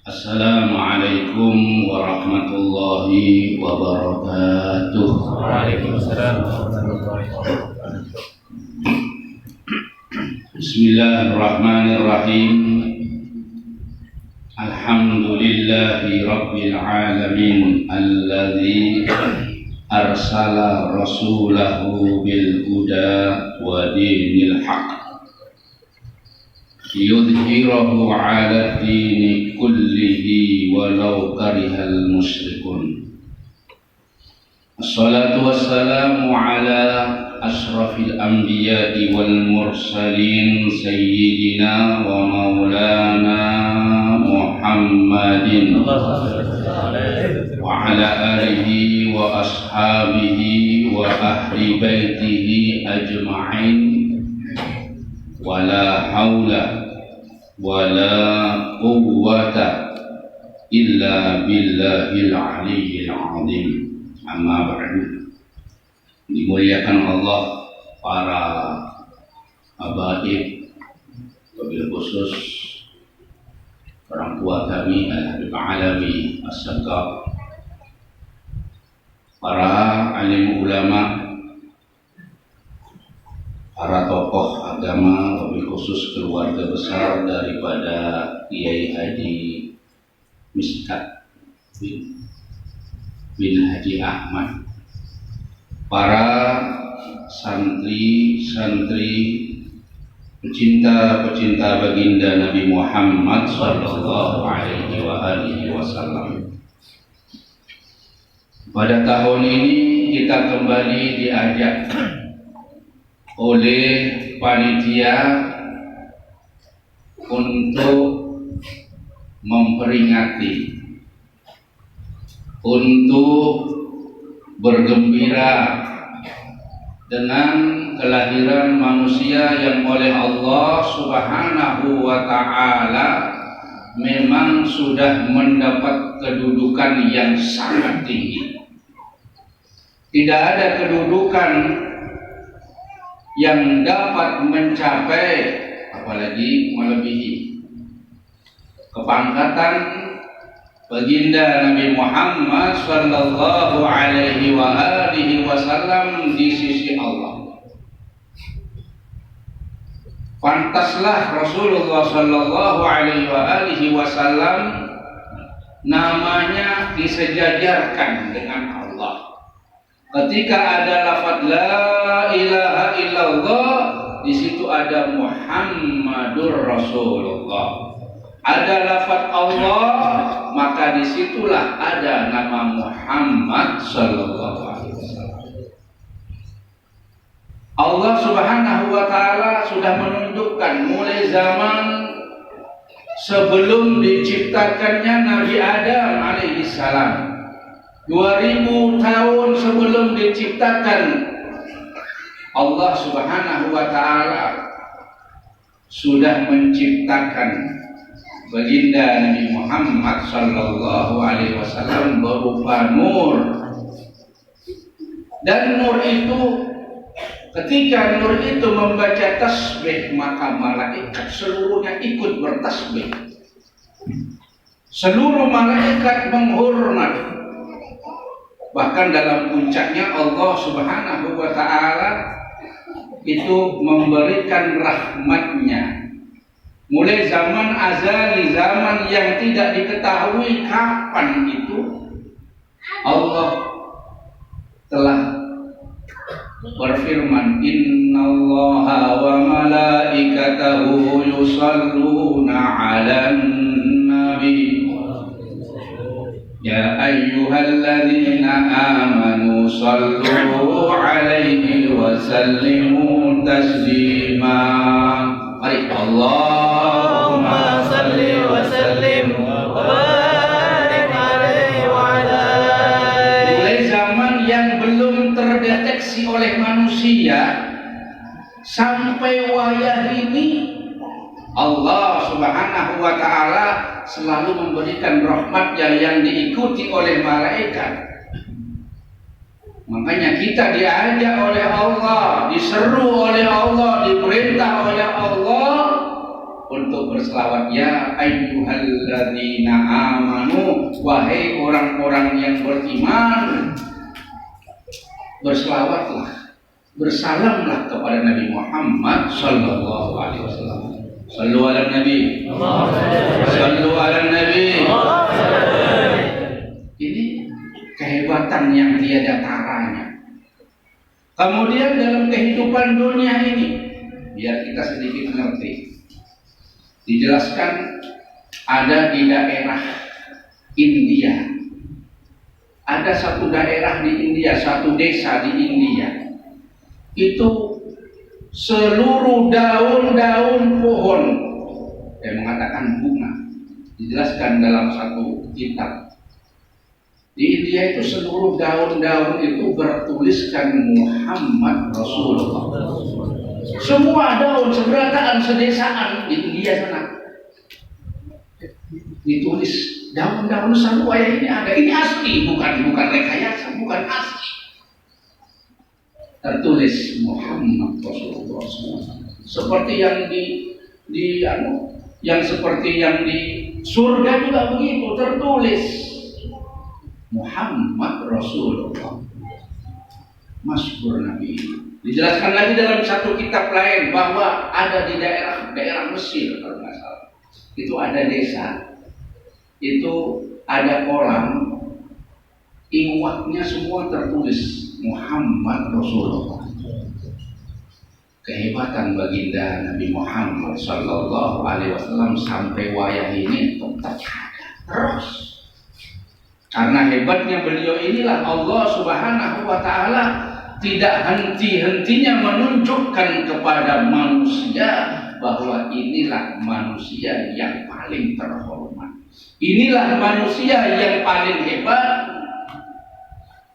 Assalamualaikum warahmatullahi wabarakatuh. Waalaikumsalam warahmatullahi wabarakatuh. Bismillahirrahmanirrahim. Alhamdulillahi rabbil alamin alladzi arsala rasulahu bil huda wa dinil haqq liyudhhirahu 'ala dini kullihi walau karihal musyrikun. Assalatu wassalamu ala ashrafil anbiya'i wal mursalin sayyidina wa maulana Muhammadin wa ala alihi wa ashabihi wa ahli baitihi ajma'in. Wala haula wala quwwata illa billahil aliyyil azim. Amma ba'du. Dimuliakan Allah para habaib, wabil khusus orang tua kami Al-Habib Alawi As-Sagaf, para alim ulama, para tokoh agama, wabil khusus keluarga besar daripada Kiai Haji Miskat bin Haji Ahmad, para santri-santri pecinta baginda Nabi Muhammad sallallahu alaihi wasallam. Pada tahun ini kita kembali diajak oleh panitia untuk memperingati, untuk bergembira dengan kelahiran manusia yang oleh Allah Subhanahu wa ta'ala memang sudah mendapat kedudukan yang sangat tinggi. Tidak ada kedudukan yang dapat mencapai, apalagi melebihi kepangkatan baginda Nabi Muhammad sallallahu alaihi wasallam di sisi Allah. Pantaslah Rasulullah sallallahu alaihi wasallam namanya disejajarkan dengan Allah. Ketika ada lafaz la ilaha illallah, di situ ada Muhammadur Rasulullah. Ada lafaz Allah, maka disitulah ada nama Muhammad sallallahu alaihi wasallam. Allah Subhanahu wa ta'ala sudah menunjukkan mulai zaman sebelum diciptakannya Nabi Adam alaihi salam, 2000 tahun sebelum diciptakan, Allah Subhanahu wa ta'ala sudah menciptakan baginda Nabi Muhammad sallallahu alaihi wasallam berupa nur. Dan nur itu, ketika nur itu membaca tasbih, maka malaikat seluruhnya ikut bertasbih. Seluruh malaikat menghormat. Bahkan dalam puncaknya Allah Subhanahu wa ta'ala itu memberikan rahmatnya. Mulai zaman azali, zaman yang tidak diketahui kapan itu, Allah telah berfirman, innallaha wa malaikatahu yusalluna 'alan nabi ya ayyuhalladzina amanu sallu 'alaihi wa sallimu taslima. Mari Allahumma salli wa sallim wa barik alaihi wa ala. Mulai zaman yang belum terdeteksi oleh manusia sampai wayah ini, Allah Subhanahu wa ta'ala selalu memberikan rahmatnya yang diikuti oleh malaikat. Makanya kita diajak oleh Allah, diseru oleh Allah, diperintah oleh Allah untuk berselawat. Ya ayyuhalladzina amanu, wahai orang-orang yang beriman, berselawatlah, bersalamlah kepada Nabi Muhammad sallallahu alaihi wasallam. Sallu ala Nabi. Sallu ala Nabi. Ini kehebatan yang tiada taranya. Kemudian dalam kehidupan dunia ini, biar kita sedikit mengerti, dijelaskan ada di daerah India. Ada satu daerah di India, satu desa di India. Itu seluruh daun-daun pohon, yang mengatakan bunga, dijelaskan dalam satu kitab. Di India itu seluruh daun-daun itu bertuliskan Muhammad Rasulullah. Semua daun seberataan sedesaan di India sana ditulis daun-daun semua yang ini ada. Ini asli, bukan rekayasa, bukan asli. Tertulis Muhammad Rasulullah SAW. Seperti yang yang seperti yang di surga juga begitu tertulis Muhammad Rasulullah. Mazkur Nabi. Dijelaskan lagi dalam satu kitab lain bahwa ada di daerah Mesir kalau nggak salah. Itu ada desa. Itu ada kolam. Iwaknya semua tertulis Muhammad Rasulullah. Kehebatan baginda Nabi Muhammad sallallahu alaihi wasallam sampai wayah ini tetap ada terus. Karena hebatnya beliau inilah Allah Subhanahu wa taala tidak henti-hentinya menunjukkan kepada manusia bahwa inilah manusia yang paling terhormat. Inilah manusia yang paling hebat.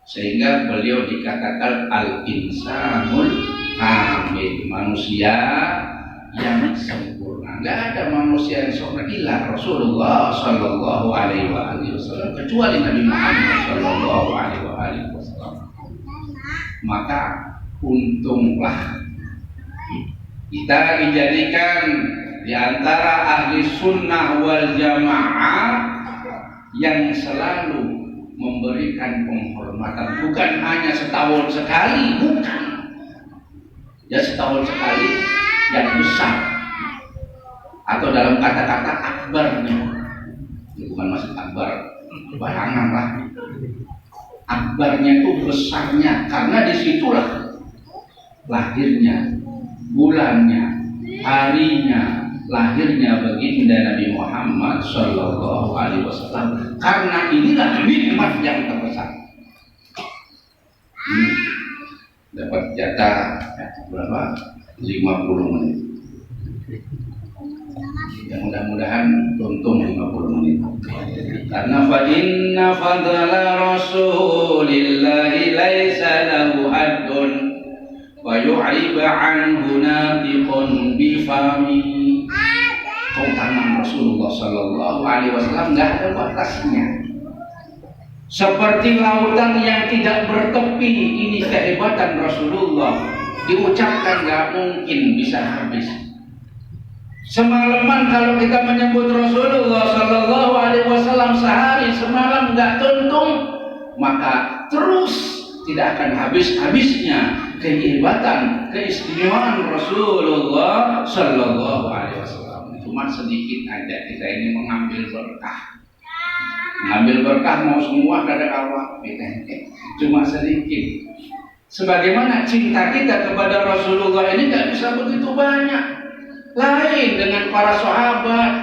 Sehingga beliau dikatakan al-insanul kamil, manusia yang sempurna. Tidak ada manusia yang sempurna illa Rasulullah sallallahu alaihi wasallam, kecuali Nabi Muhammad sallallahu alaihi wasallam. Maka untunglah kita dijadikan di antara ahli sunnah wal jamaah yang selalu memberikan penghormatan, bukan hanya setahun sekali, bukan. Ya setahun sekali yang besar, atau dalam kata-kata akbarnya, bukan maksud akbar bayangan lah. Akbarnya itu besarnya, karena disitulah lahirnya, bulannya, harinya, lahirnya baginda Nabi Muhammad sallallahu alaihi wasallam. Karena inilah nikmat yang terbesar. Dapat jatah berapa? 50 menit. Ya mudah-mudahan tuntung 50 menit. Karena fa inna fadla rasulillahi laisa lahu haddun wa yu'ib anhu natiqun bi fami. Keutamaan Rasulullah sallallahu alaihi wasallam enggak ada batasnya. Seperti lautan yang tidak bertepi, ini kehebatan Rasulullah. Diucapkan enggak mungkin bisa habis. Semalaman kalau kita menyebut Rasulullah sallallahu alaihi wasallam sehari semalam enggak tuntung, maka terus tidak akan habis-habisnya kehebatan, keistimewaan Rasulullah sallallahu alaihi wasallam. Cuma sedikit aja kita ini mengambil berkah. Mengambil berkah mau semua kadang awak cuma sedikit. Sebagaimana cinta kita kepada Rasulullah ini tidak bisa begitu banyak. Lain dengan para sahabat.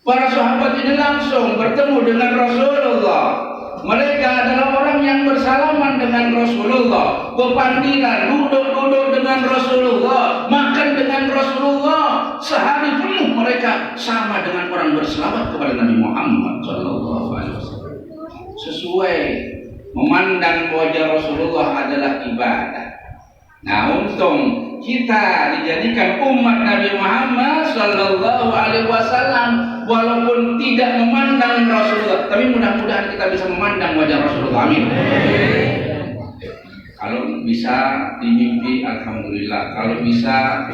Para sahabat ini langsung bertemu dengan Rasulullah. Mereka adalah orang yang bersalaman dengan Rasulullah, berpandiran, duduk-duduk dengan Rasulullah, makan dengan Rasulullah. Sehari penuh mereka sama dengan orang berselawat kepada Nabi Muhammad SAW. Sesuai memandang wajah Rasulullah adalah ibadah. Nah, untung kita dijadikan umat Nabi Muhammad sallallahu alaihi wasallam walaupun tidak memandang Rasulullah, tapi mudah-mudahan kita bisa memandang wajah Rasulullah. Amin. Kalau bisa di mimpi alhamdulillah, kalau bisa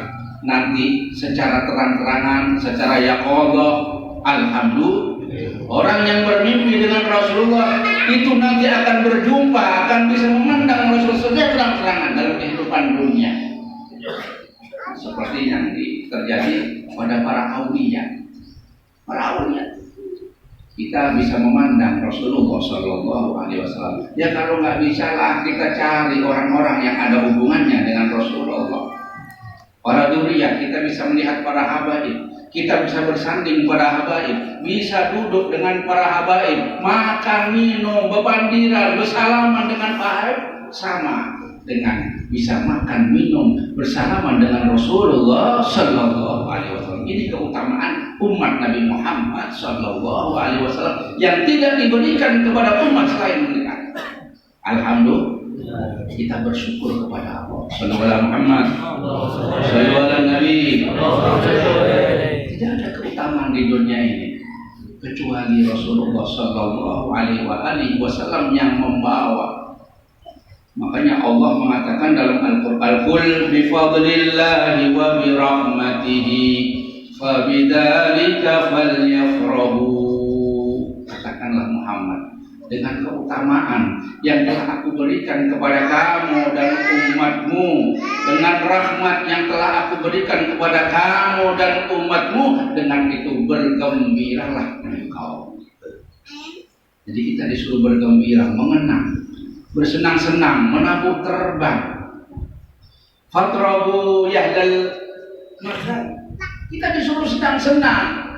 nanti secara terang-terangan, secara yaqadhah. Alhamdulillah, orang yang bermimpi dengan Rasulullah itu nanti akan berjumpa, akan bisa memandang Rasulullah secara terang-terangan dalam kehidupan dunia, seperti yang terjadi pada para aulia. Kita bisa memandang Rasulullah Shallallahu Alaihi Wasallam. Ya kalau nggak bisa lah, kita cari orang-orang yang ada hubungannya dengan Rasulullah. Para dzurriyyah, kita bisa melihat para habaib, kita bisa bersanding para habaib, bisa duduk dengan para habaib, makan, minum, bebandiran, bersalaman dengan para habaib, sama dengan bisa makan, minum, bersalaman dengan Rasulullah Shallallahu Alaihi Wasallam. Ini keutamaan umat Nabi Muhammad Shallallahu Alaihi Wasallam yang tidak diberikan kepada umat selain mereka. Alhamdulillah, kita bersyukur kepada Allah. Sallallahu alaihi Muhammad, sallallahu alaihi Nabi. Tidak ada keutamaan di dunia ini kecuali Rasulullah Shallallahu Alaihi Wasallam yang membawa. Makanya Allah mengatakan dalam Al-Quran, "Qul bi fadlillahi wa bi rahmatihi fa bidzalika falyafrahu." Katakanlah Muhammad, dengan keutamaan yang telah aku berikan kepada kamu dan umatmu, dengan rahmat yang telah aku berikan kepada kamu dan umatmu, dengan itu bergembiralah engkau. Jadi kita disuruh bergembira, mengenang, bersenang-senang, menabuh terbang. Fatrabu yahdal makan. Kita disuruh senang-senang.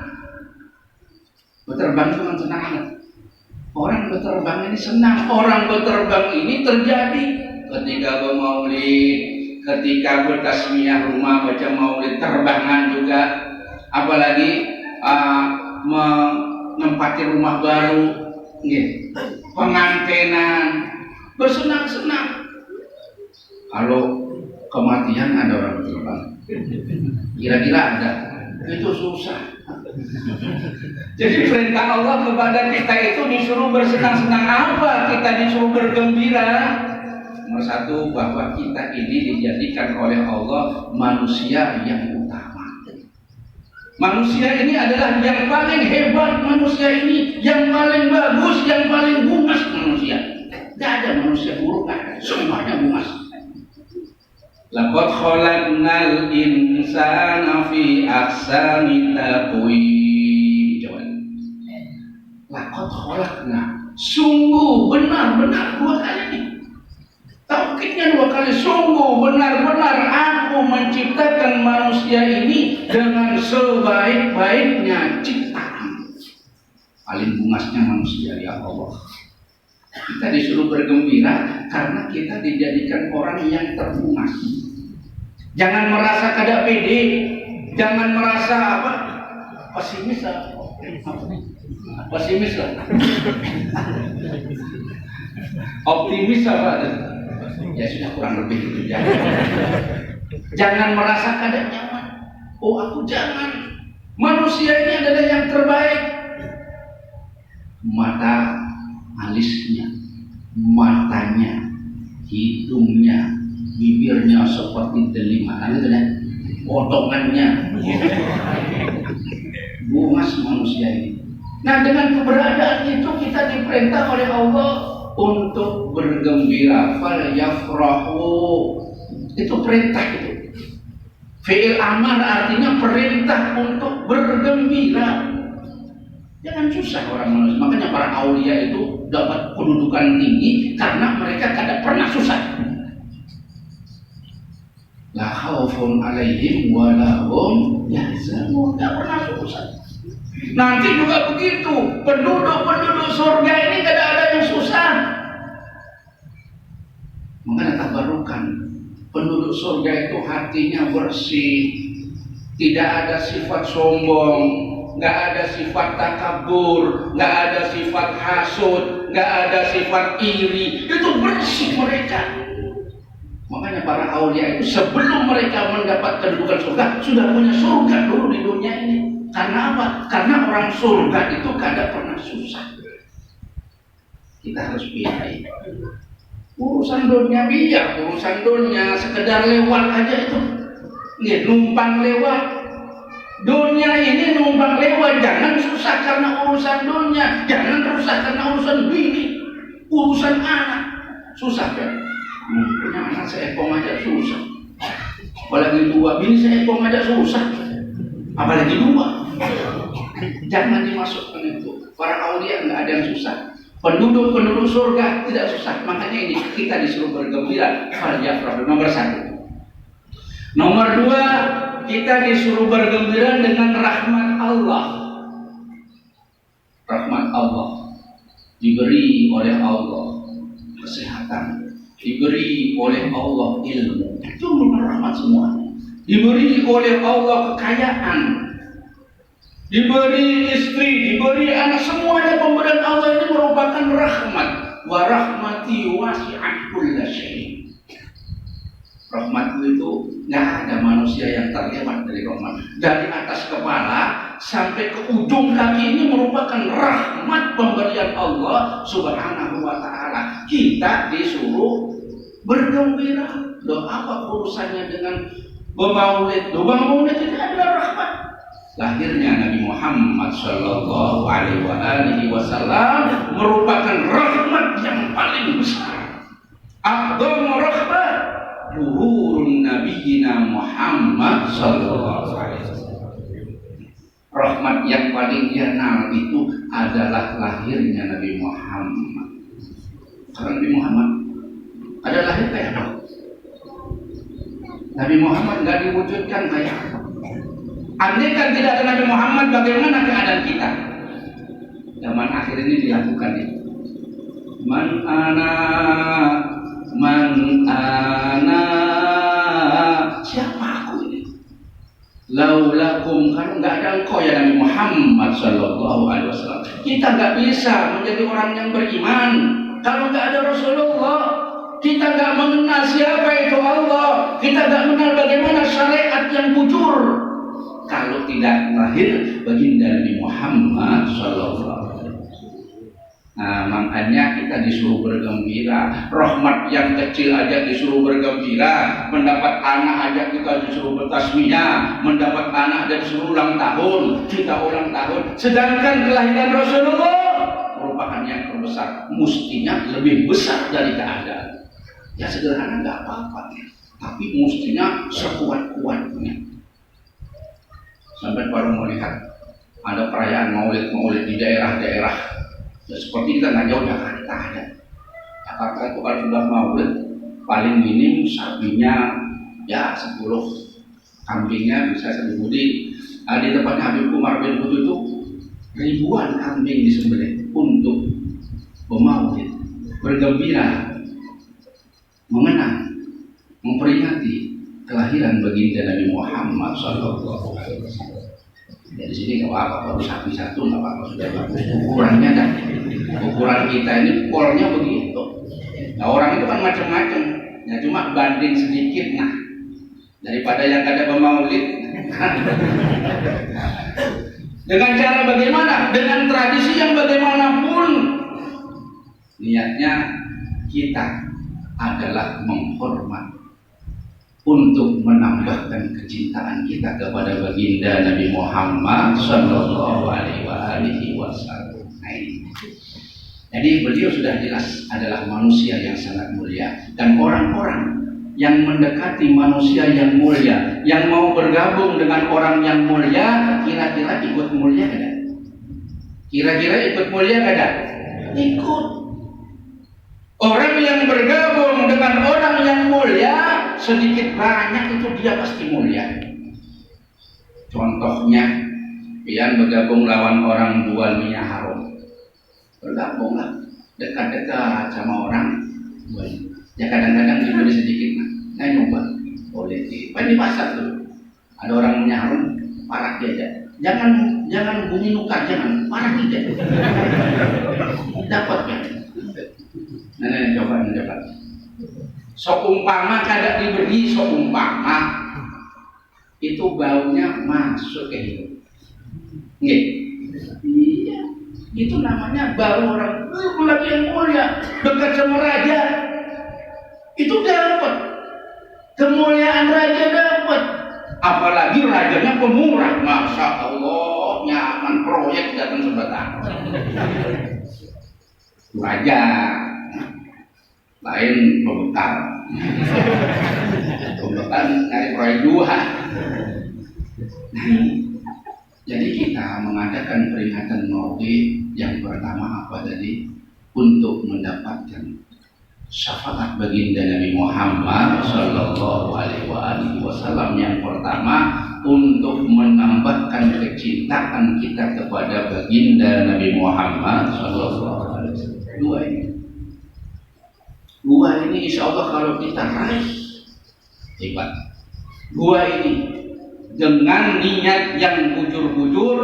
Berterbang itu kan senang banget. Orang berterbang ini senang. Orang berterbang ini terjadi ketika bermaulid, ketika bertasmiyah rumah, baca maulid, terbangan juga. Apalagi menempati rumah baru, pengantenan, bersenang-senang. Kalau kematian ada orang berterbang, kira-kira ada? Itu susah. Jadi perintah Allah kepada kita itu disuruh bersenang-senang. Apa? Kita disuruh bergembira. Nomor satu, bahwa kita ini dijadikan oleh Allah manusia yang utama. Manusia ini adalah yang paling hebat. Manusia ini yang paling bagus, yang paling bungas manusia. Tidak ada manusia buruk, semuanya bungas. Laqad khalaqnal insana fi ahsani taqwim. Laqad khalaqna, sungguh benar-benar dua kali ini. Taukidnya dua kali, sungguh benar-benar aku menciptakan manusia ini dengan sebaik-baiknya ciptaan. Paling bungasnya manusia, ya Allah. Kita disuruh bergembira karena kita dijadikan orang yang terbungas. Jangan merasa kada pede, jangan merasa pesimis lah. Pesimis lah. Optimis apa? Ya sudah kurang lebih itu ya. Jangan merasa kada nyaman. Oh aku jangan. Manusia ini adalah yang terbaik. Mata alisnya, matanya, hidungnya, bibirnya seperti delima, potongannya, bungas manusia ini. Nah dengan keberadaan itu kita diperintah oleh Allah untuk bergembira. Falyafrahu, itu perintah itu. Fi'il amar artinya perintah untuk bergembira. Jangan susah orang manusia. Makanya para aulia itu dapat kedudukan tinggi karena mereka tidak pernah susah. La khaufun alaihim wa la hum yahzanun. Tidak pernah susah. Nanti juga begitu. Penduduk surga ini tidak ada yang susah. Makanya tabarukan. Penduduk surga itu hatinya bersih, tidak ada sifat sombong, nggak ada sifat takabur, nggak ada sifat hasud, nggak ada sifat iri. Itu bersih mereka. Makanya para aulia itu sebelum mereka mendapat kedudukan surga sudah punya surga dulu di dunia ini. Karena apa? Karena orang surga itu kada pernah susah. Kita harus pilih. Urusan dunia biar urusan dunia sekedar lewat aja itu. Nggih, numpang lewat. Dunia ini numpang lewat, jangan susah karena urusan dunia, jangan susah karena urusan bini, urusan anak. Susah kan? Punya anak seekor aja susah. Apalagi 2 bini seekor aja susah. Apalagi 2. Jangan dimasukkan itu. Para aulia enggak ada yang susah. Penduduk surga tidak susah. Makanya ini kita disuruh bergembira. Nomor 1. Nomor 2, kita disuruh bergembira dengan rahmat Allah. Rahmat Allah diberi oleh Allah kesehatan, diberi oleh Allah ilmu. Itu rahmat semua. Diberi oleh Allah kekayaan, diberi istri, diberi anak, semuanya pemberian Allah itu merupakan rahmat. Wa rahmati wasi'at kulla syai'. Rahmatku itu nggak ada manusia yang terlewat dari rahmat. Dari atas kepala sampai ke ujung kaki ini merupakan rahmat pemberian Allah Subhanahu wa ta'ala. Kita disuruh bergembira. Loh, apa urusannya dengan bermaulid? Bermaulid itu adalah rahmat. Lahirnya Nabi Muhammad sallallahu alaihi wasallam merupakan rahmat yang paling besar. A'dhamu rahmat zuhurun nabiyina Muhammad sallallahu alaihi wasallam. Rahmat yang paling dikenal itu adalah lahirnya Nabi Muhammad. Karena Nabi Muhammad ada lahir kayak apa? Nabi Muhammad nggak diwujudkan kayak apa? Andai kan tidak ada Nabi Muhammad, bagaimana keadaan kita? Zaman akhir ini dilakukan itu. Man ana, siapa aku ini? Laulakum, kalau nggak ada engkau ya Nabi Muhammad sallallahu alaihi wasallam, kita nggak bisa menjadi orang yang beriman. Kalau nggak ada Rasulullah, kita nggak mengenal siapa itu Allah, kita nggak mengenal bagaimana syariat yang bujur. Kalau tidak lahir baginda Nabi Muhammad sallallahu alaihi wasallam. Nah, makanya kita disuruh bergembira. Rahmat yang kecil aja disuruh bergembira. Mendapat anak aja kita disuruh bertasmiyah. Mendapat anak dan disuruh ulang tahun, kita ulang tahun. Sedangkan kelahiran Rasulullah merupakan yang terbesar. Mestinya lebih besar dari keadaan. Ya sederhana nggak apa-apa, tapi mestinya sekuat-kuatnya. Sampai baru melihat ada perayaan maulid di daerah-daerah. Ya, seperti kita nggak jauh Jakarta ada. Jakarta itu kalau sudah maulid paling minim sapinya ya 10, kambingnya bisa 1.000. Di tempatnya Habib Umar bin Khattab itu ribuan kambing disembelih untuk bermaulid, bergembira, mengenang, memperingati kelahiran baginda Nabi Muhammad sallallahu alaihi wasallam. Dari sini nggak apa-apa, baru sapi satu nggak apa-apa, sudah bagus. Ukurannya dah, ukuran kita ini polnya begitu. Nah, orang itu kan macam-macam, ya cuma banding sedikit. Nah, daripada yang ada pemaulid. Dengan cara bagaimana? Dengan tradisi yang bagaimanapun, niatnya kita adalah menghormat, untuk menambahkan kecintaan kita kepada baginda Nabi Muhammad sallallahu alaihi wasallam. Jadi beliau sudah jelas adalah manusia yang sangat mulia, dan orang-orang yang mendekati manusia yang mulia, yang mau bergabung dengan orang yang mulia, kira-kira ikut mulia tidak? Kira-kira ikut mulia tidak? Ikut. Orang yang bergabung dengan orang yang mulia, sedikit banyak itu dia pasti mulia. Contohnya, pian bergabung lawan orang jual minyak haram. Bergabunglah, dekat-dekat sama orang. Ya kadang-kadang dibeli sedikit, nah nyoba, boleh di pasar tuh. Ada orang minyak haram, parah dia aja. Jangan bunyi nuka, jangan parah dia. Dapat kan? Nah, coba. Seumpama kada diberi, seumpama itu baunya masuk ke hidup. Nggih. Iya. Itu namanya bau orang lagi yang mulia, dekat sama raja. Itu dapat. Kemuliaan raja dapat. Apalagi rajanya pemurah, masya Allah, nyaman proyek datang sebentar. Raja lain pembekal, pembekal dari proyek 2. Jadi kita mengadakan peringatan Maulid yang pertama apa tadi? Untuk mendapatkan syafaat baginda Nabi Muhammad Sallallahu Alaihi Wasallam. Yang pertama untuk menambahkan kecintaan kita kepada baginda Nabi Muhammad Sallallahu Alaihi Wasallam. Dua ini insya Allah kalau kita raih hebat. Dua ini dengan niat yang bujur-bujur,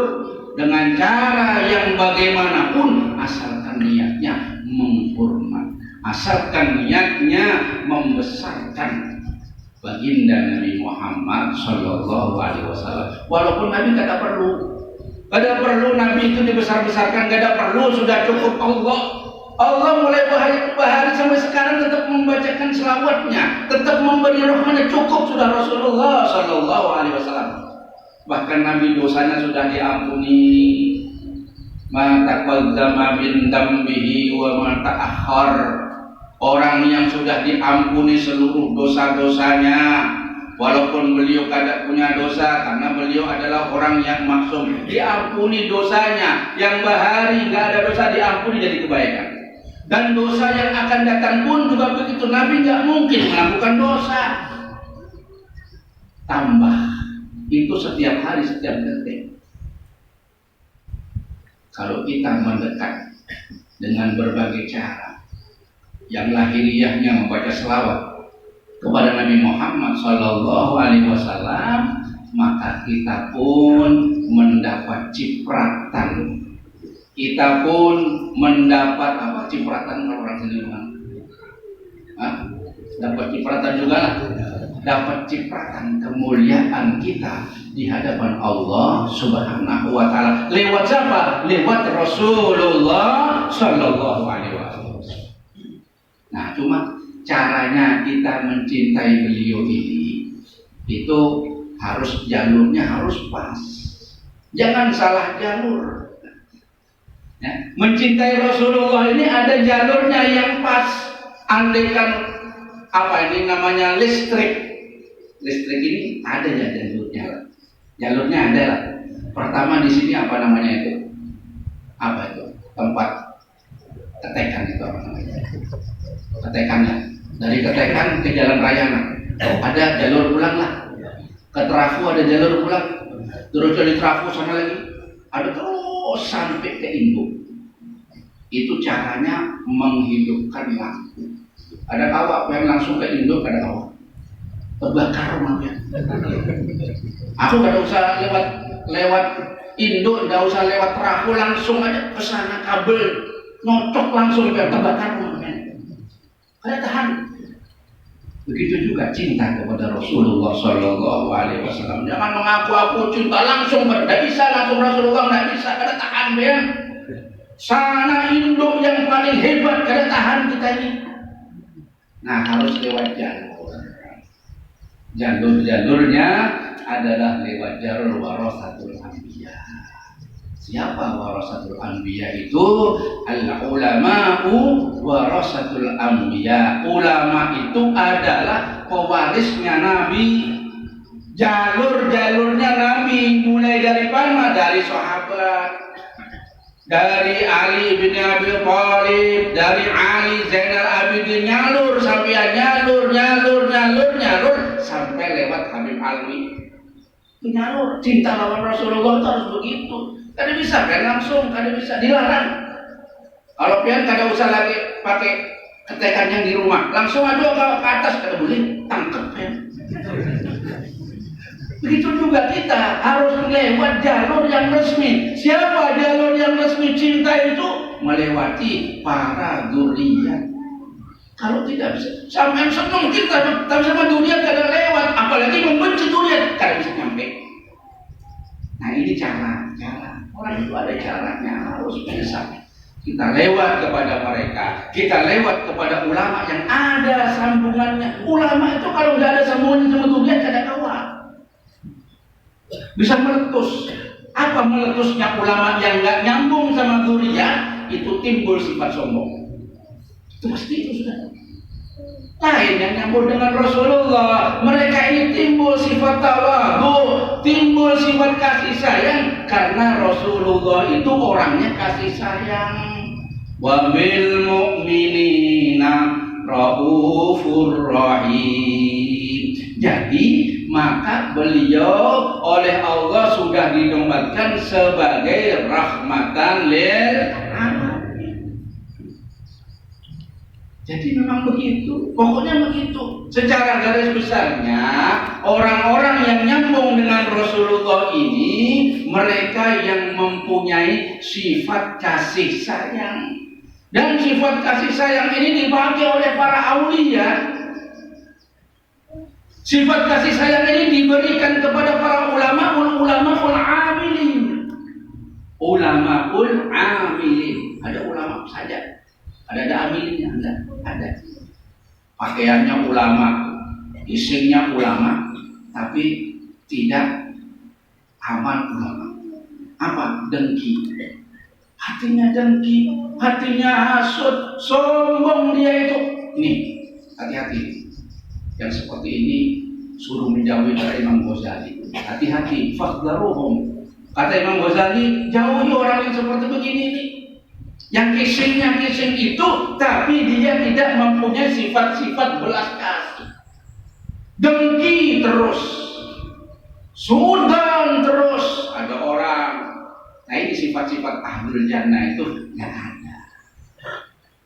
dengan cara yang bagaimanapun, asalkan niatnya menghormat, asalkan niatnya membesarkan baginda Nabi Muhammad Sallallahu Alaihi Wasallam. Walaupun Nabi tidak perlu Nabi itu dibesar-besarkan, tidak perlu, sudah cukup Allah mulai bahari sampai sekarang tetap membacakan selawatnya, tetap memberi rahmatnya, cukup sudah Rasulullah Sallallahu Alaihi Wasallam. Bahkan Nabi dosanya sudah diampuni, ma taqaddama min dambihi wa ma ta'akhkhar. Orang yang sudah diampuni seluruh dosa-dosanya, walaupun beliau tidak punya dosa, karena beliau adalah orang yang maksum, diampuni dosanya. Yang bahari nggak ada dosa diampuni jadi kebaikan. Dan dosa yang akan datang pun juga begitu. Nabi nggak mungkin melakukan dosa. Tambah itu setiap hari, setiap detik. Kalau kita mendekat dengan berbagai cara, yang lahiriahnya membaca selawat kepada Nabi Muhammad Sallallahu Alaihi Wasallam, maka kita pun mendapat cipratan. Kita pun mendapat apa cipratan kalau orang sini bilang? Dapat cipratan juga lah. Dapat cipratan kemuliaan kita di hadapan Allah Subhanahu wa taala. Lewat siapa? Lewat Rasulullah Sallallahu Alaihi Wasallam. Nah, cuma caranya kita mencintai beliau ini itu harus jalurnya harus pas. Jangan salah jalur. Ya, mencintai Rasulullah ini ada jalurnya yang pas. Andaikan apa ini namanya listrik ini ada ya jalurnya ada lah. Pertama di sini apa namanya itu? Apa itu? Tempat ketekan itu apa namanya? Ketekannya dari ketekan ke jalan raya ada jalur pulang lah. Ke trafo ada jalur pulang. Terus dari trafo sana lagi ada terus sampai ke induk. Itu caranya menghidupkan lampu. Ada kawak yang langsung ke induk, ada kawak terbakar rumahnya. Aku gak usah lewat induk, gak usah lewat trafo, langsung aja ke sana kabel nocok langsung ke terbakar rumahnya. Kada tahan. Begitu juga cinta kepada Rasulullah Sallallahu Alaihi Wasallam. Jangan mengaku aku cinta langsung, tidak bisa langsung Rasulullah, tidak bisa, kada tahan ya. Sana induk yang paling hebat, kada tahan kita ini. Nah, harus lewat jalur. Jalurnya adalah lewat jalur warasatul anbiya. Siapa warasatul anbiya itu? Al-ulama'u warasatul anbiya. Ulama itu adalah pewarisnya Nabi. Jalur-jalurnya Nabi mulai dari mana? Dari sahabat. Dari Ali bin Abi Thalib, dari Ali Zainal Abidin, nyalur sampai nyalur sampai lewat Habib Alwi. Nyalur, cinta lawan Rasulullah itu harus begitu. Kada bisa kan langsung, kada bisa, dilarang. Kalau pian kada usah lagi pakai ketekan yang di rumah, langsung aja ke atas, kada boleh, tangkep ya. Begitu juga kita harus lewat jalur yang resmi. Siapa jalur yang resmi? Cinta itu melewati para dzurriyyah. Kalau tidak bisa, sampai senang kita, tapi sama dzurriyyah kada lewat, apalagi membenci dzurriyyah, kada bisa nyampe. Nah ini cara orang itu ada caranya, harus bisa. Kita lewat kepada mereka, kita lewat kepada ulama yang ada sambungannya. Ulama itu kalau tidak ada sambungannya sama dzurriyyah kada kawan. bisa meletus. Apa meletusnya ulama yang nggak nyambung sama dzurriyyah? Itu timbul sifat sombong. Itu pasti itu sudah. Lain yang nyambung dengan Rasulullah, mereka ini timbul sifat tawadhu, timbul sifat kasih sayang karena Rasulullah itu orangnya kasih sayang. Wa bil mu'minina raufur rahim. Jadi maka beliau oleh Allah sudah dinobatkan sebagai rahmatan lil alamin. Jadi memang begitu, pokoknya begitu. Secara garis besarnya, orang-orang yang nyambung dengan Rasulullah ini, mereka yang mempunyai sifat kasih sayang. Dan sifat kasih sayang ini dipakai oleh para aulia. Sifat kasih sayang ini diberikan kepada para ulamaul amilin. Ulamaul amilin. Ada ulama saja. Ada amilnya, ada. Pakaiannya ulama, isinya ulama, tapi tidak amal ulama. Apa? Dengki. Hatinya dengki, hatinya hasud, sombong dia itu. Nih, hati-hati. Yang seperti ini suruh menjauhi dari Imam Ghazali. Hati-hati, fakhdaruhum. Kata Imam Ghazali, jauhi orang yang seperti begini nih. Yang kising itu, tapi dia tidak mempunyai sifat-sifat belas kasih. Dengki terus, sudan terus. Ada orang. Nah ini sifat-sifat ahlul jannah itu nggak ada.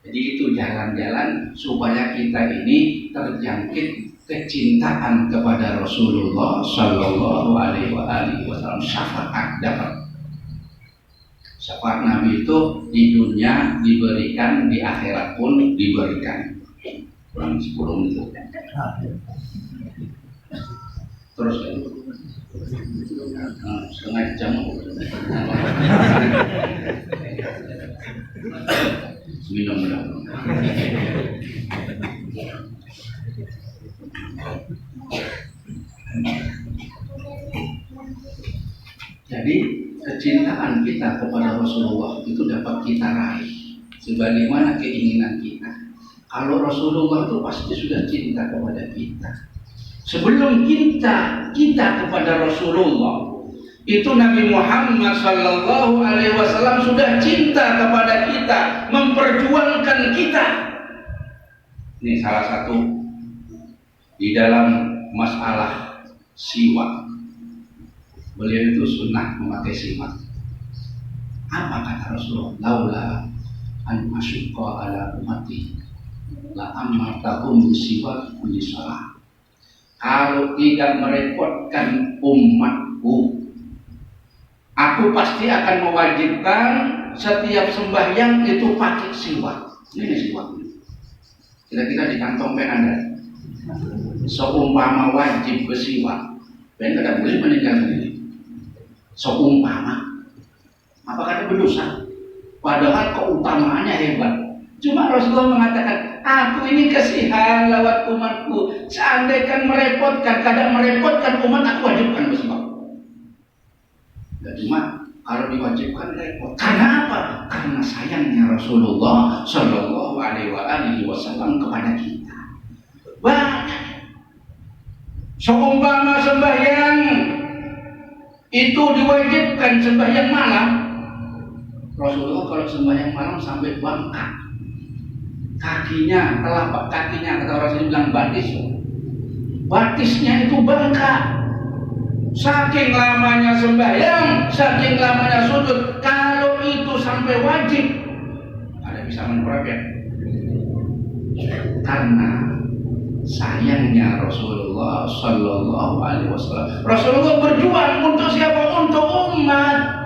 Jadi itu jalan-jalan supaya kita ini terjangkit kecintaan kepada Rasulullah Sallallahu Alaihi Wasallam. Syafaat dapat. Syafaat Nabi itu di dunia diberikan, di akhirat pun diberikan. Kurang 10 menit. Terus setengah jam. Minum dulu. Jadi kecintaan kita kepada Rasulullah itu dapat kita raih sebagaimana keinginan kita. Kalau Rasulullah itu pasti sudah cinta kepada kita. Sebelum kita kepada Rasulullah, itu Nabi Muhammad Sallallahu Alaihi Wasallam sudah cinta kepada kita, memperjuangkan kita. Ini salah satu di dalam masalah siwak. Beliau itu sunnah memakai siwak. Apa kata Rasulullah? Laula an asyqa ala ummati la amartahum bisiwak kulli salah. Kalau tidak merepotkan umatku, aku pasti akan mewajibkan setiap sembahyang itu pakai siwak. Ini siwak. Kira-kira di kantong pen Anda. Seumpama wajib bersiwak, pen tidak boleh meninggalkan ini. Seumpama, apakah itu berdosa? Padahal keutamaannya hebat. Cuma Rasulullah mengatakan, aku ini kasihan lewat umatku. Seandainya merepotkan, kadang merepotkan umat, aku wajibkan bersiwak. Dan cuma kalau diwajibkan repot. Karena apa? Karena sayangnya Rasulullah Shallallahu Alaihi Wasallam kepada kita. Banyak. Seumpama sembahyang itu diwajibkan sembahyang malam. Rasulullah kalau sembahyang malam sampai bengkak kakinya, telapak kakinya, kata orang sini bilang batisnya itu bengkak. Saking lamanya sembahyang, saking lamanya sujud. Kalau itu sampai wajib, ada bisa menerapkan. Karena sayangnya Rasulullah Sallallahu Alaihi Wasallam. Rasulullah berjuang untuk siapa? Untuk umat.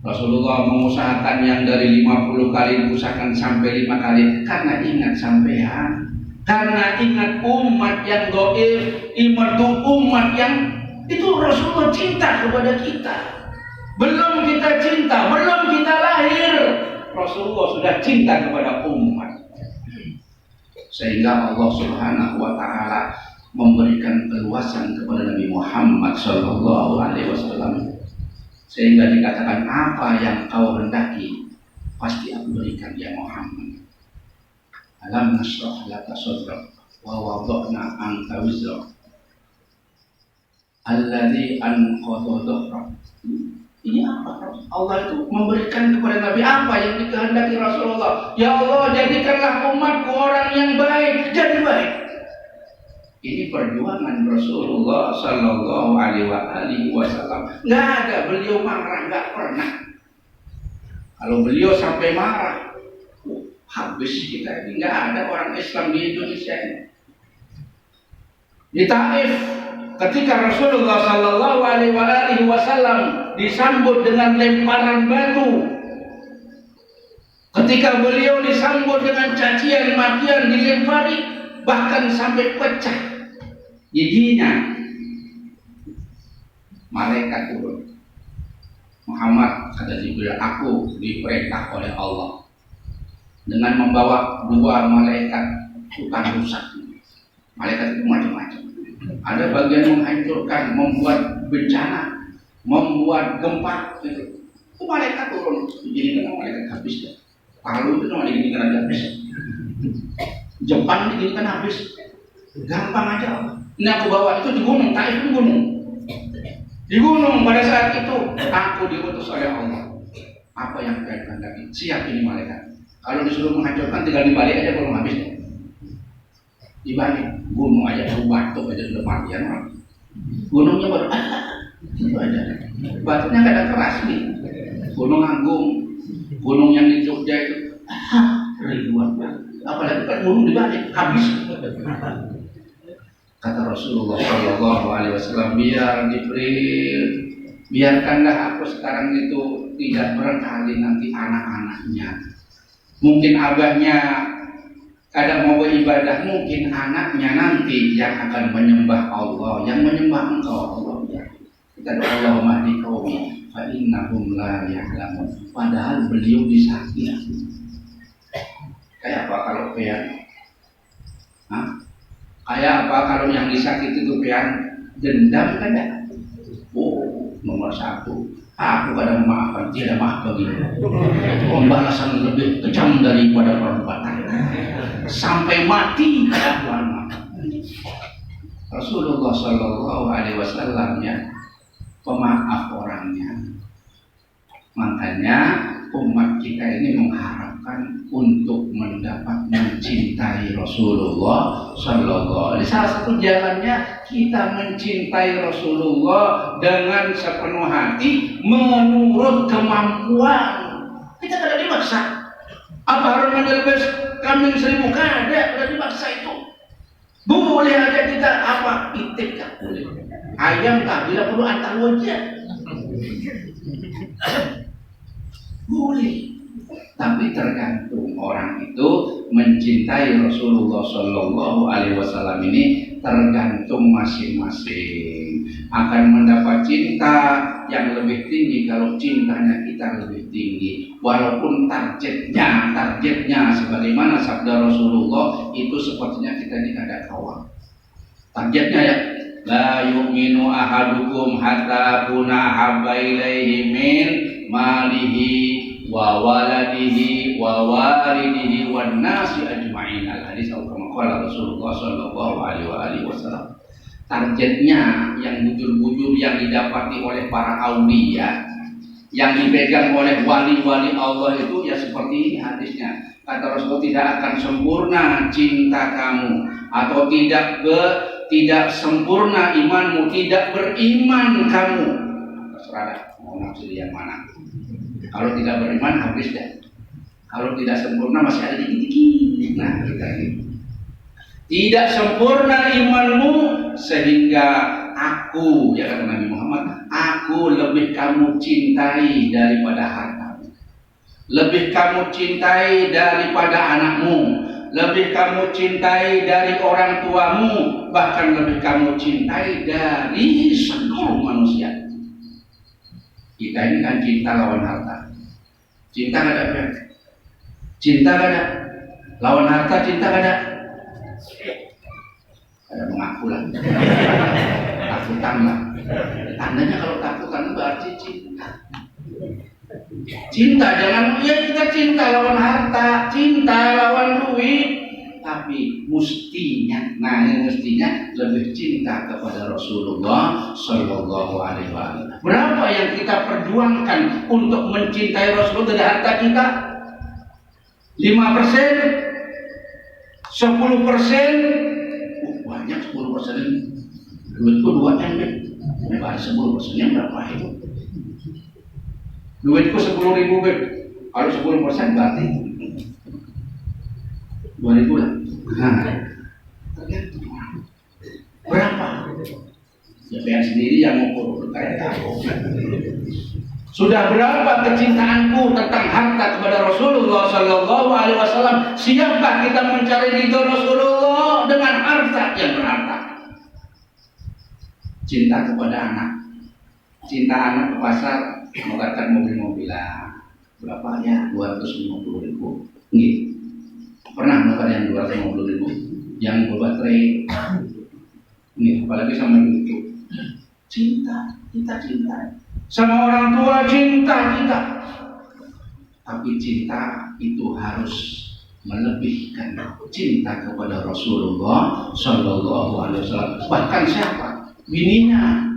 Rasulullah mengusahakan yang dari 50 kali diusahakan sampai 5 kali karena ingat sampean, karena ingat umat yang dhaif, umat yang itu Rasulullah cinta kepada kita. Belum kita cinta, belum kita lahir, Rasulullah sudah cinta kepada umat. Sehingga Allah Subhanahu wa taala memberikan keluasan kepada Nabi Muhammad Sallallahu Alaihi Wasallam, sehingga dikatakan apa yang kau hendaki pasti aku berikan ya Muhammad. Alam nasrah laka sadrak wa wada'na anka wizrak alladzi anqadha dhahrak. Ini apa? Allah itu memberikan kepada Nabi apa yang dikehendaki Rasulullah. Ya Allah, jadikanlah umatku orang yang baik, jadi baik. Ini perjuangan Rasulullah Sallallahu Alaihi Wasallam. Nggak ada beliau marah, nggak pernah. Kalau beliau sampai marah, habis kita ini. Nggak ada orang Islam di Indonesia ini. Di Taif, ketika Rasulullah Sallallahu Alaihi Wasallam disambut dengan lemparan batu, ketika beliau disambut dengan cacian makian, dilempari, bahkan sampai pecah giginya, malaikat turun. Muhammad, kata Jibril, aku diperintah oleh Allah dengan membawa dua malaikat tukang rusak. Malaikat itu macam-macam. Ada bagian menghancurkan, membuat bencana, membuat gempa. Itu malaikat turun. Jadi kan malaikat habis ya. Palu itu cuma diginikan aja habis. Jepang diginikan habis. Gampang aja. Ini aku bawa itu di gunung, Taif di gunung. Di gunung pada saat itu aku diutus oleh Allah. Apa yang kalian kehendaki? Siap ini malaikat. Kalau disuruh menghancurkan tinggal dibalik aja belum habis. Dibalik gunung aja baru batuk aja sudah matian orang. Gunungnya baru itu aja. Batunya kadang keras nih. Gunung Agung, gunung yang di Jogja itu ribuan. Apalagi kan gunung dibalik habis. Kata Rasulullah Shallallahu Alaihi Wasallam, biar Jibril, biarkanlah aku sekarang itu tidak berkali nanti anak-anaknya. Mungkin abahnya kadang mau beribadah, mungkin anaknya nanti yang akan menyembah Allah, yang menyembah Engkau Allah. Ya. Kita doa Allahumma hdi qaumi fa innahum la ya'lamun. Padahal beliau disakiti. Kayak apa kalau pian? Kayak apa kalau yang disakiti itu pian? Dendam kan ya? Oh, nomor satu. Aku kadang memaafkan, dia ada maaf bagi. Pembalasan lebih kejam daripada perbuatan. Sampai mati kelakuan. Rasulullah Shallallahu Alaihi Wasallam ya, pemaaf orangnya. Makanya umat kita ini mengharapkan untuk mendapat mencintai Rasulullah Shallallahu Alaihi Wasallam. Salah satu jalannya kita mencintai Rasulullah dengan sepenuh hati, menurut kemampuan. Kita tidak dimaksa. Apa harus menjelbes kambing 1000 kada? Tidak dimaksa itu. Boleh aja kita apa? Itik tak boleh. Ayam tak bila perlu antar wajah. Boleh, tapi tergantung orang itu mencintai Rasulullah Shallallahu Alaihi Wasallam ini tergantung masing-masing. Akan mendapat cinta yang lebih tinggi kalau cintanya kita lebih tinggi. Walaupun targetnya sebagaimana sabda Rasulullah itu sepertinya kita ini ada kawan. Targetnya ya, la yu'minu ahadukum hatta kuna habba ilaihi min malihi wa waladihi wa walidihi wan nasi ajma'in. Al-hadis kama qala Rasulullah sallallahu alaihi wasallam. Targetnya yang bujur-bujur yang didapati oleh para aulia, yang dipegang oleh wali-wali Allah itu ya seperti ini hadisnya. Kata Rasulullah, tidak akan sempurna cinta kamu, atau tidak sempurna imanmu, tidak beriman kamu. Terserah mau nafsu yang mana. Kalau tidak beriman habis dah. Kalau tidak sempurna masih ada dikit-dikit. Nah, kita ini. Tidak sempurna imanmu sehingga aku, ya kata Nabi Muhammad, aku lebih kamu cintai daripada hartamu, lebih kamu cintai daripada anakmu, lebih kamu cintai dari orang tuamu, bahkan lebih kamu cintai dari seluruh manusia. Kita ini kan cinta lawan harta. Cinta gak ada? Cinta gak ada? Lawan harta cinta gak ada? Ada mengaku lah. Takutan lah. Tandanya kalau takutan berarti cinta. Cinta jangan kita cinta lawan harta, cinta lawan duit, tapi mestinya, lebih cinta kepada Rasulullah Shallallahu Alaihi Wasallam. Berapa yang kita perjuangkan untuk mencintai Rasulullah dari harta kita? 5%, 10%, banyak 10% ini. Duitku 2 M, berarti 10%-nya berapa itu? Duitku 10.000 Beb. Kalau 10% berarti 2.000 lah. Tergantung berapa? Ya biar sendiri yang mengukur, kayak tahu. Sudah berapa kecintaanku tentang harta kepada Rasulullah Sallallahu Alaihi Wasallam? Siapkah kita mencari ridho Rasulullah dengan harta yang berharta? Cinta kepada anak, cinta anak ke pasar, menukarkan mobil-mobilan. Berapa ya? 250.000. Nih, pernah menukar yang 250.000? Yang berbaterai. Nih, apalagi sama itu. Cinta. Sama orang tua cinta kita. Tapi cinta itu harus melebihkan cinta kepada Rasulullah Sallallahu Alaihi Wasallam. Bahkan siapa? Bininya.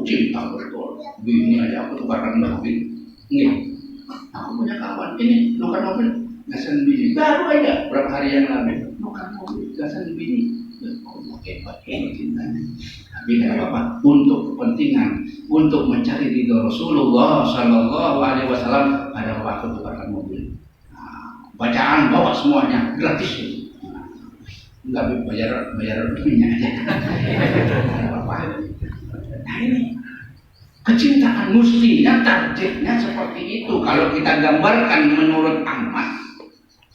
Cinta betul. Bini aja aku tukarkan mobil. Nih, aku punya kawan ini tukar mobil gasan bini. Baru aja berapa hari yang lalu tukar mobil gasan bini. Allah hebat cintanya. Tapi tidak apa-apa, untuk kepentingan, untuk mencari ridho Rasulullah Sallallahu Alaihi Wasallam, ada waktu tukarkan mobil. Bacaan bawa semuanya gratis. Enggak bayar duitnya aja. Apa? Nah ini kecintaan mestinya targetnya seperti itu. Kalau kita gambarkan menurut Ahmad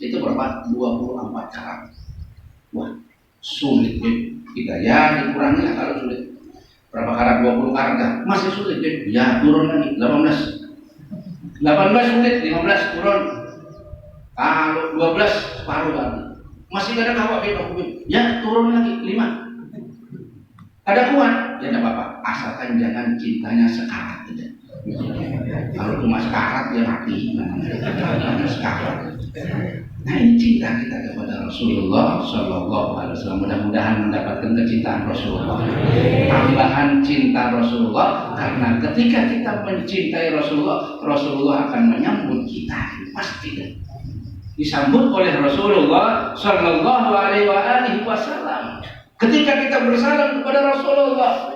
itu berapa? 24 karat. Wah, sulit deh. Kita ya dikurangi lah kalau sulit. Berapa karat? 20 karat masih sulit deh. Ya turun lagi 18 sulit, 15 turun. Kalau 12 separuh lagi. Masih ada kawat bebas. Ya turun lagi 5. Ada kuat, ya tidak apa-apa. Asalkan jangan cintanya sekarat aja. Kalau cuma sekarat ya mati. Sekarat. Nah ini cinta kita kepada Rasulullah Sallallahu Alaihi Wasallam. Mudah-mudahan mendapatkan kecintaan Rasulullah. Tambahan cinta Rasulullah, karena ketika kita mencintai Rasulullah, Rasulullah akan menyambut kita. Pasti disambut oleh Rasulullah Sallallahu Alaihi Wasallam. Ketika kita bersalam kepada Rasulullah,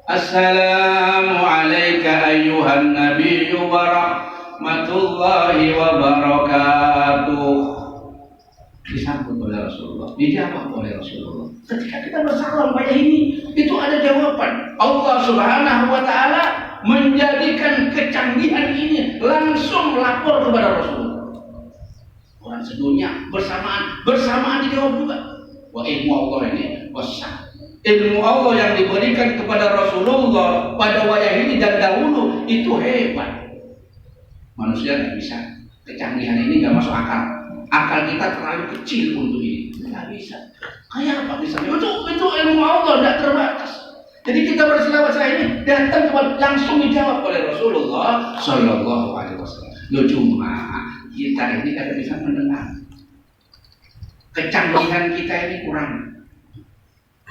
Assalamu alayka ayyuhan nabiyyu wa rahmatullahi wa barakatuh. Disambut oleh Rasulullah, dijawab oleh Rasulullah. Ketika kita bersalam pada ini, itu ada jawaban. Allah Subhanahu wa Ta'ala menjadikan kecanggihan ini langsung lapor kepada Rasulullah. Orang sedunia bersamaan dijawab juga. Wah, ilmu Allah ini besar. Ilmu Allah yang diberikan kepada Rasulullah pada wayah ini dan dahulu itu hebat. Manusia tidak bisa. Kecanggihan ini tidak masuk akal. Akal kita terlalu kecil untuk ini. Tidak bisa. Kayak apa bisa? Itu ilmu Allah tidak terbatas. Jadi kita berselawat ini datang langsung dijawab oleh Rasulullah Sallallahu Alaihi Wasallam. Cuma kita ini tidak bisa mendengar. Kecanggihan kita ini kurang.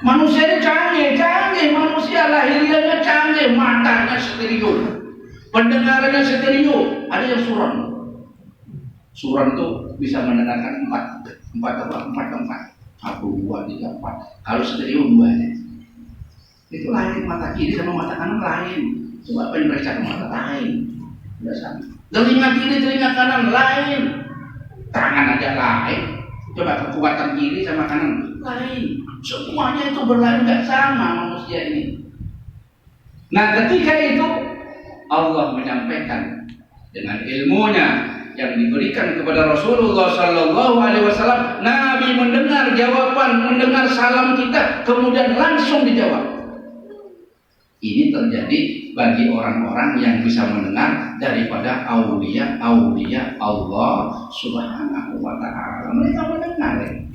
Manusia ini canggih, manusia lahiriahnya canggih, matanya stereo, pendengarannya stereo, ada yang suram. Suram itu bisa mendengarkan 4 tempat, 1, 2, 3, 4. Kalau stereo 2 aja. Itu lain, mata kiri sama mata kanan lain. Coba periksa ke mata lain, tidak sama. Telinga kiri, telinga kanan lain, tangan aja lain. Coba kekuatan kiri sama kanan lain. Semuanya itu berlain, nggak sama manusia ini. Nah ketika itu Allah menyampaikan dengan ilmunya yang diberikan kepada Rasulullah Sallallahu Alaihi Wasallam. Nabi mendengar jawaban, mendengar salam kita, kemudian langsung dijawab. Ini terjadi bagi orang-orang yang bisa mendengar daripada aulia Allah Subhanahu wa Ta'ala. Mereka mendengar.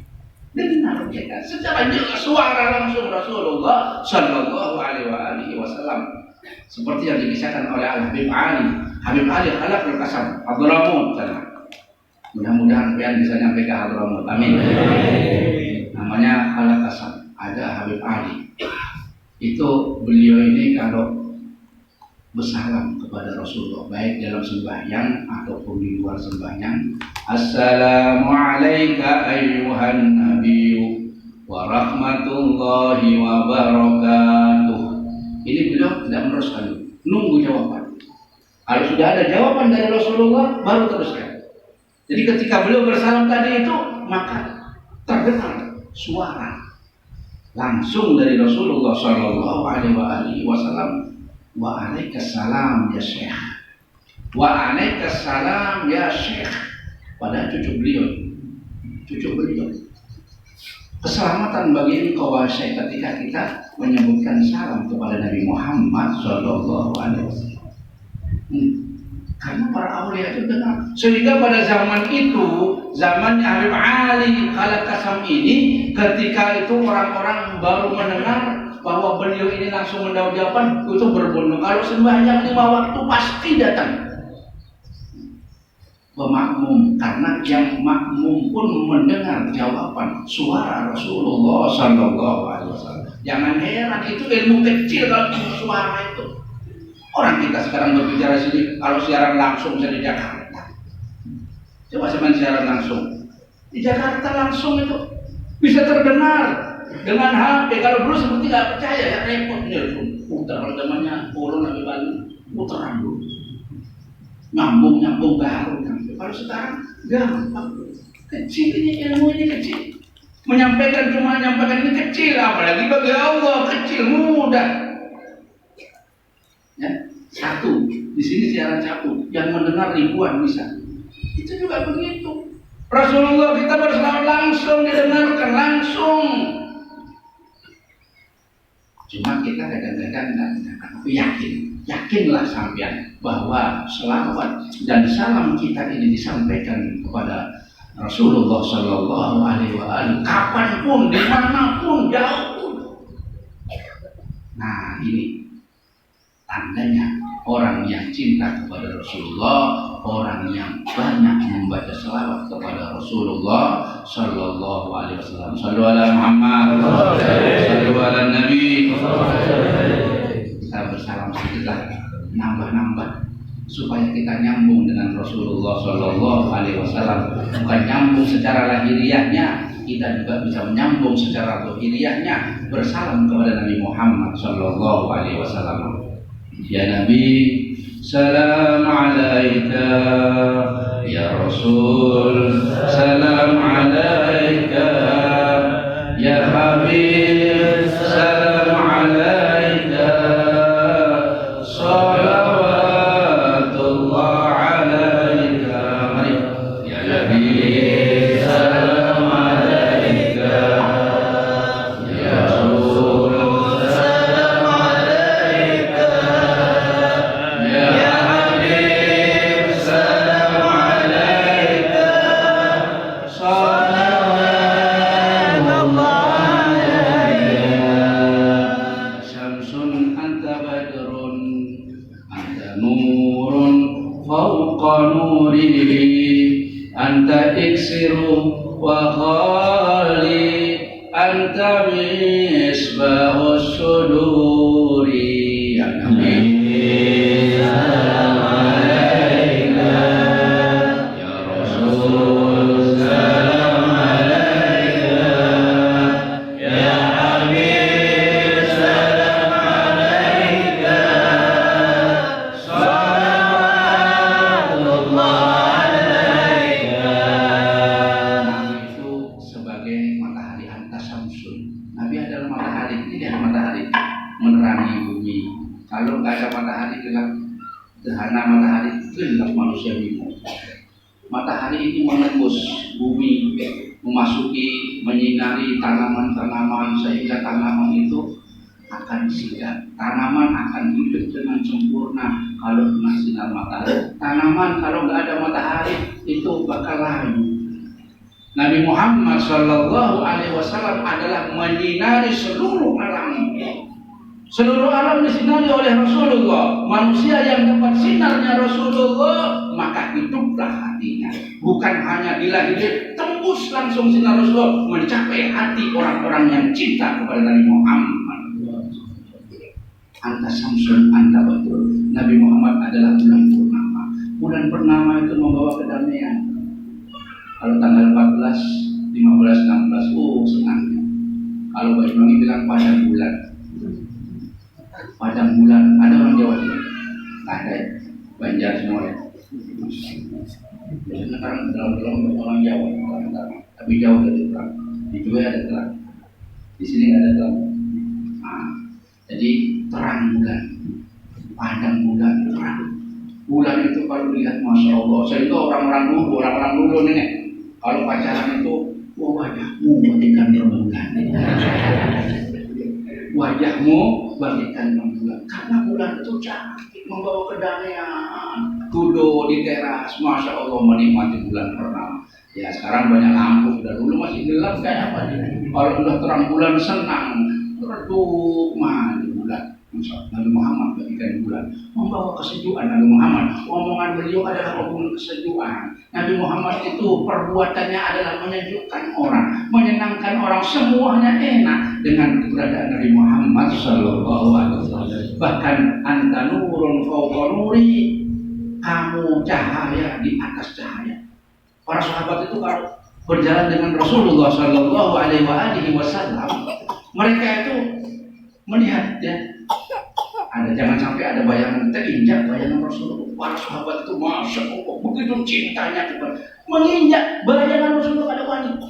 Dengar kita secara jelas suara langsung Rasulullah Shallallahu Alaihi Wasallam, seperti yang dikisahkan oleh Al Habib Ali. Habib Ali Khalaqul Qasam Hadramut. Mudah-mudahan kalian bisa nyampe ke Hadramut. Amin. Namanya Khalaq Qasam. Ada Habib Ali. Itu beliau ini kalau bersalam kepada Rasulullah baik dalam sembahyang ataupun di luar sembahyang, assalamu alayka ayyuhan nabiyyu wa rahmatullahi wa barakatuh. Ini beliau tidak meneruskan, nunggu jawaban. Kalau sudah ada jawaban dari Rasulullah baru teruskan. Jadi ketika beliau bersalam tadi itu, maka terdengar suara langsung dari Rasulullah Shallallahu Alaihi Wasallam, wa alaikassalam ya Syekh, wa alaikassalam ya Syekh. Pada cucu beliau. Keselamatan bagi engkau wahai Syekh ketika kita menyebutkan salam kepada Nabi Muhammad Shallallahu Alaihi Wasallam. Karena para aulia itu dengar. Sehingga pada zaman itu, zamannya Habib Ali Khalaq Qasam ini, ketika itu orang-orang baru mendengar bahwa beliau ini langsung menjawab jawaban, itu berbondong. Kalau sembahyang 5 waktu pasti datang pemakmum, karena yang makmum pun mendengar jawaban suara Rasulullah Sallallahu Alaihi Wasallam. Jangan heran, itu ilmu kecil kalau suara itu. Orang kita sekarang berbicara sini, kalau siaran langsung saya di Jakarta. Coba saya siaran langsung di Jakarta langsung itu bisa terdengar dengan HP. Kalau dulu seperti nggak percaya, ya repot nelfon, putar namanya ulun lagi Bali, puteran dulu, nyambung baru. Kalau sekarang gampang, kecil ini ilmu ini kecil. Menyampaikan ini kecil, apalagi bagi Allah kecil mudah. Ya, satu di sini siaran satu, yang mendengar ribuan bisa. Itu juga begitu. Rasulullah kita bersalam langsung, didengarkan langsung. Cuma kita kadang-kadang tapi yakinlah sampean bahwa selawat dan salam kita ini disampaikan kepada Rasulullah Shallallahu Alaihi Wasallam kapanpun, dimanapun, jauh pun. Nah ini tandanya orang yang cinta kepada Rasulullah, orang yang banyak membaca selawat kepada Rasulullah Sallallahu Alaihi Wasallam. Sallu ala Muhammad, sallu ala Nabi. Kita bersalam sedikitlah, nambah supaya kita nyambung dengan Rasulullah Sallallahu Alaihi Wasallam. Bukan nyambung secara lahiriahnya, kita juga bisa menyambung secara lahiriahnya, bersalam kepada Nabi Muhammad Sallallahu Alaihi Wasallam. Ya Nabi, salam alaika. Ya Rasul, salam alaika. Ya Habib, salam alaika. Salawatullah alaika. Mari. Ya Nabi, salam alaika. Ya Rasul, anta iksiru wa khali, anta misbahus suduri. Ya Nabi, salam alaika. Ya Rasul, salam alaika. Ya Habib, salam alaika. Salawatullah. Nabi adalah matahari, ini adalah matahari menerangi bumi. Kalau nggak ada matahari gelap, gerhana matahari gelap manusia bingung. Matahari ini menembus bumi, memasuki, menyinari tanaman-tanaman sehingga tanaman itu akan sigap. Tanaman akan hidup dengan sempurna kalau kena sinar matahari. Tanaman kalau nggak ada matahari itu bakal layu. Nabi Muhammad Shallallahu Alaihi Wasallam adalah menyinari seluruh alam. Seluruh alam disinari oleh Rasulullah. Manusia yang dapat sinarnya Rasulullah, maka hiduplah hatinya. Bukan hanya dilahirkan, tembus langsung sinar Rasulullah, mencapai hati orang-orang yang cinta kepada Nabi Muhammad. Anta Samsul, anta betul. Nabi Muhammad adalah bulan purnama. Bulan purnama itu membawa kedamaian. Kalau tanggal 14, 15, 16, senangnya. Kalau Banyuwangi bilang padang bulan. Padang bulan, ada orang Jawa sini? Ada ya? Banjar semua ya? Biasanya sekarang dalam orang Jawa, tapi jauh dari terang. Di Jawa ada terang, di sini ada terang. Nah, jadi terang bulan, padang bulan, terang. Bulan itu kalau dilihat, masya Allah. Saya itu orang-orang dulu nih. Kalau pacaran itu, wajahmu bagaikan rembulan. Wajahmu bagaikan rembulan. Karena bulan itu cantik, membawa kedamaian. Duduk di teras, masya Allah menikmati bulan purnama. Ya sekarang banyak lampu, sudah dulu masih gelap kayak apa nih. Kalau sudah terang bulan senang, redup mati bulan. Nabi Muhammad bagaikan bulan, membawa kesejukan. Nabi Muhammad, omongan beliau adalah omongan kesejukan. Nabi Muhammad itu perbuatannya adalah menyejukkan orang, menyenangkan orang, semuanya enak dengan keberadaan Nabi Muhammad Sallallahu Alaihi Wasallam. Bahkan anta nurun fawqa nuri, kamu cahaya di atas cahaya. Para sahabat itu kalau berjalan dengan Rasulullah Sallallahu Alaihi Wasallam, mereka itu melihat ya. Jangan sampai ada bayangan terinjak bayangan Rasulullah. Para sahabat itu masya Allah begitu cintanya kepada menginjak bayangan Rasulullah ada wanita.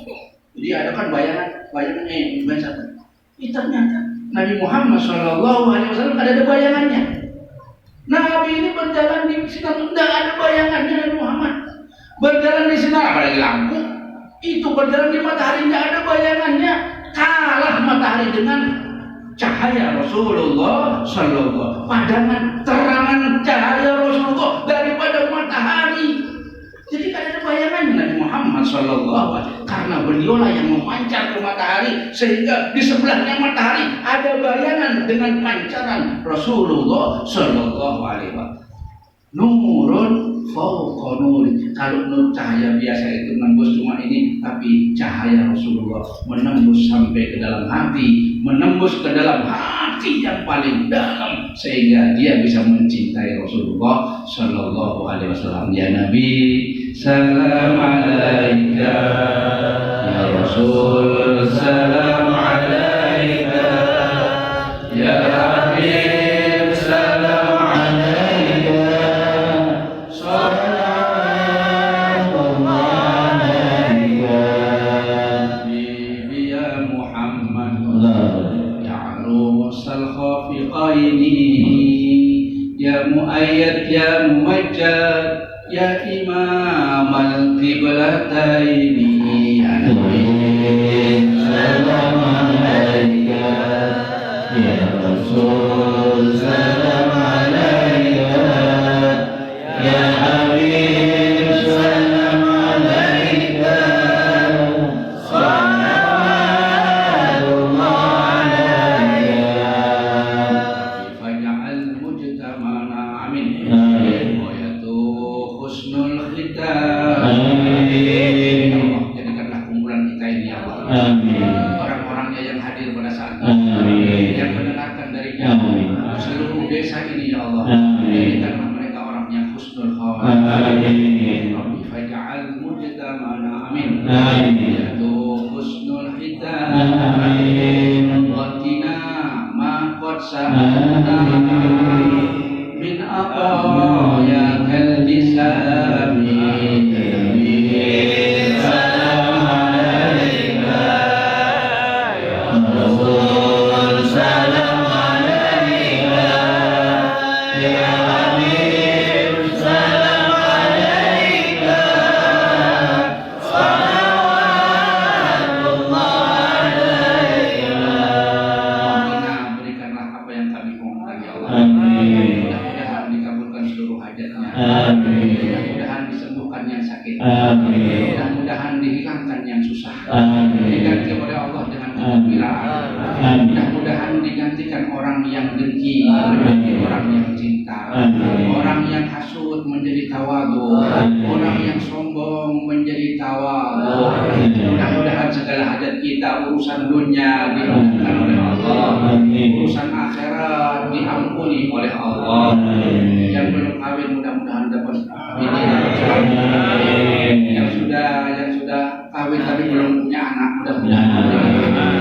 Jadi ada kan bayangannya yang biasa. Ternyata Nabi Muhammad Shallallahu Alaihi Wasallam ada bayangannya. Nabi ini berjalan di sinar tidak ada bayangannya. Nabi Muhammad berjalan di sinar apalagi lampu. Itu berjalan di matahari tidak ada bayangannya. Kalah matahari dengan cahaya Rasulullah Sallallahu, padangan terangan cahaya Rasulullah daripada matahari. Jadi kan ada bayangannya Nabi Muhammad Sallallahu, karena beliaulah yang memancar ke matahari sehingga di sebelahnya matahari ada bayangan dengan pancaran Rasulullah Sallallahu Alaihi Wasallam. Nurun fawqa nuri. Kalau nur cahaya biasa itu menembus cuma ini, tapi cahaya Rasulullah menembus sampai ke dalam hati, menembus ke dalam hati yang paling dalam sehingga dia bisa mencintai Rasulullah Sallallahu Alaihi Wasallam. Ya Nabi, salam alaika. Ya Rasul, salam alaika. Ya Habib, salam alaika. Salamullah alaika. Bibi ya Muhammad, ya Rusal khafiqaini, ya Muayyad, ya Muwajjad, ya Imam al-Qiblataini. Ya Nabi, salam alaika. Ya Rasul, salam alaika. Ya Habib, salam alaika. Salamullah alaika. Faj'al mujtamana amin. Wa yatu husnul khitam. Amin. Jadikanlah kumpulan kita ini ya Allah. sakit. Amin. Mudah-mudahan dihilangkan yang susah. Amin. Diganti oleh Allah dengan kegembiraan. Amin. Mudah-mudahan digantikan orang yang dengki Amin. menjadi orang yang cinta. Amin. Orang yang hasud menjadi tawadu. Amin. Orang yang sombong menjadi tawadu. Amin. Mudah-mudahan segala hajat kita, urusan dunia dimudahkan oleh Allah. Amin. Urusan akhirat diampuni oleh Allah. Amin. Yang belum kawin mudah-mudahan dapat bini. Amin. Yang sudah kawin tapi belum punya anak, mudah-mudahan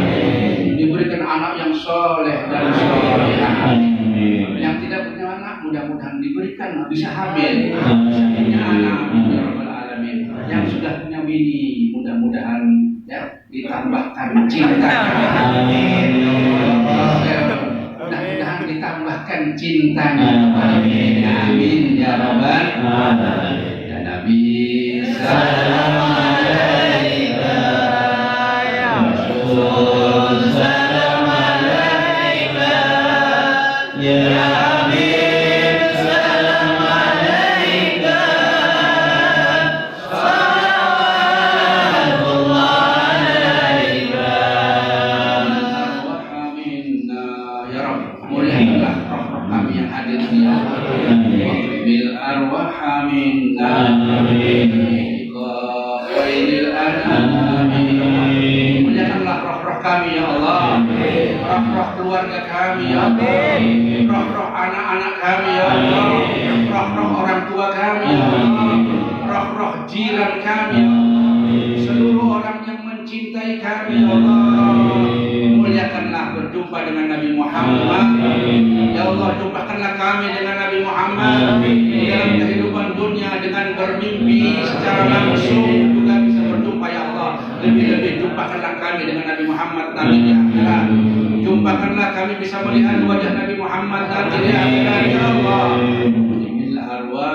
diberikan anak yang soleh dan solehah. Amin. Yang tidak punya anak mudah-mudahan diberikan bisa hamil, Amin. bisa punya anak, ya Rabbal Alamin. Yang sudah punya bini mudah-mudahan ya ditambahkan cinta. Amin. Mudah-mudahan ditambahkan cintanya. Amin. Amin ya Rabbal Amin. ya Nabi. Salam alaika ya Rasul. Salam alaika ya Habib. Salam alaika. Salawatullah alaika. Arwah minna ya Rabb. Muliakanlah roh-roh kami yang hadir di Allah. Bil arwah minna. Khairil anami. Muliakanlah roh-roh kami ya Allah. Roh-roh keluarga kami ya Allah. Roh-roh anak-anak kami ya Allah. Roh-roh orang tua kami ya Allah. Roh-roh jiran kami ya Allah. Seluruh orang yang mencintai kami ya Allah. Muliakanlah berjumpa dengan Nabi Muhammad. Ya Allah, jumpakanlah kami dengan Nabi Muhammad di dalam kehidupan dunia dengan bermimpi secara langsung juga bisa berjumpa ya Allah. Lebih-lebih jumpakanlah kami dengan Nabi Muhammad nanti di akhirat. Jumpakanlah kami bisa melihat wajah Nabi Muhammad nanti di akhirat ya Allah. Bil arwah